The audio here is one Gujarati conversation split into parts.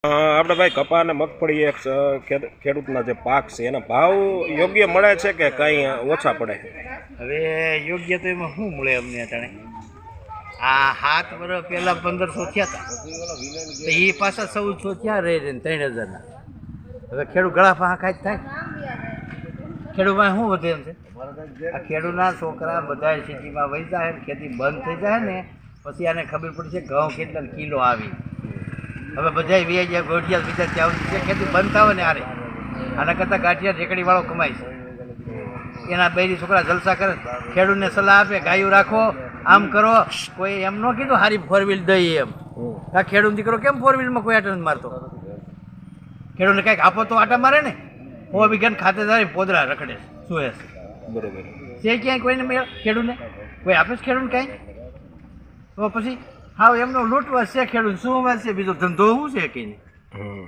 આપણે ભાઈ કપા અને મગફળી એક ખેડૂતના જે પાક છે એના ભાવ યોગ્ય મળે છે કે કંઈ ઓછા પડે? હવે યોગ્ય તો એમાં શું મળે અમને અટાણે? આ 7 વર્ષ પહેલાં 1500 થયા હતા, તો એ પાછા 1400 થયા રહે ને 3000ના. હવે ખેડૂત ગળા ફાંકા ખાઈ જ થાય. ખેડૂતમાં શું વધે એમ છે? આ ખેડૂતના છોકરા બધા સિટીમાં વહી જાય, ખેતી બંધ થઈ જાય ને પછી આને ખબર પડશે ઘઉં કેટલા કિલો આવી. હવે બધા વ્યાજ ગોઠિયા બીજા ત્યાં છે, ખેતી બંધ થાય ને આરે આના કરતાં ગાંઠિયા ઢેકડીવાળો કમાય છે. એના બેરી છોકરા જલસા કરે, ખેડૂતને સલાહ આપે ગાયું રાખો, આમ કરો. કોઈ એમ ન કીધું હારી 4 વ્હીલ દઈએ એમ. આ ખેડૂત દીકરો કેમ 4 વ્હીલમાં કોઈ આટા નથી મારતો? ખેડૂતને કંઈક આપો તો આટા મારે ને. હો વિજ્ઞાન ખાતેદાર પોદરા રખડે શું હે બરોબર છે ક્યાંય કોઈને મેળ ખેડૂતને કોઈ આપે છે ખેડૂત કાંઈ? તો પછી હા એમનો લૂંટવાસ છે ખેડૂત, શું વાત છે? બીજો ધંધો શું છે કંઈ નહીં.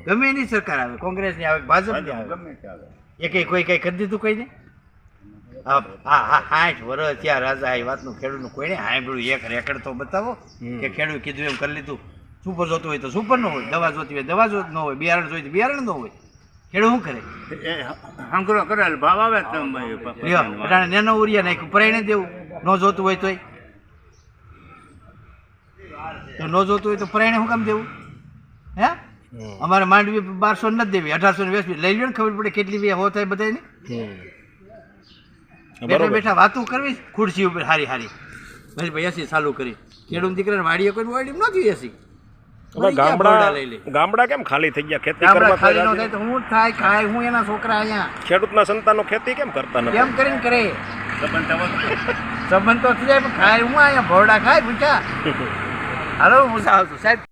ગમે એની સરકાર આવે, કોંગ્રેસની આવે, ભાજપની આવે, એ કોઈ કંઈ કરી દીધું કોઈને? હા 60 વર્ષ ત્યાં રાજા એ વાતનું ખેડૂતનું કોઈને સાંભળ્યું? એક રેકર્ડ તો બતાવો કે ખેડૂત કીધું એમ કરી લીધું. સુપર જોતું હોય તો સુપર ન હોય, દવા જોતી હોય દવા જોત ન હોય, બિયારણ જોઈ તો બિયારણ ન હોય. ખેડૂત શું કરે? હાંકરો કરેલ ભાવ આવે અટાણે નેનો ઉરિયા નાખ્યું, પરાઈને દેવું. ન જોતું હોય તોય તો ન જોતું હોય તો પરાઈને શું કામ દેવું? હે અમારે માંડવી 1200 નથી દેવી, 1800 વેચવી. લઈ લો ને, ખબર પડે કેટલી વે હો થાય બધાને. બેઠા બેઠા વાતું કરવી ખુરશી ઉપર હારી હારી મારી ભાઈ એસી ચાલુ કરી. ખેડૂત દીકરાને વાડીએ કોઈ વાડી નથી એસી. ગામડા કેમ ખાલી થઈ ગયા? ખેતી ગામડા ખાલી ન થાય તો હું થાય ખાય હું એના છોકરા અહીંયા ખેડૂતના સંતાનો ખેતી કેમ કરતા નથી? કેમ કરીને કરે? સંબંધ તો થઈ જાય પણ ખાય હું અહીંયા ભોરડા ખાય પૂછા. હાલો હું આવતું સાહેબ.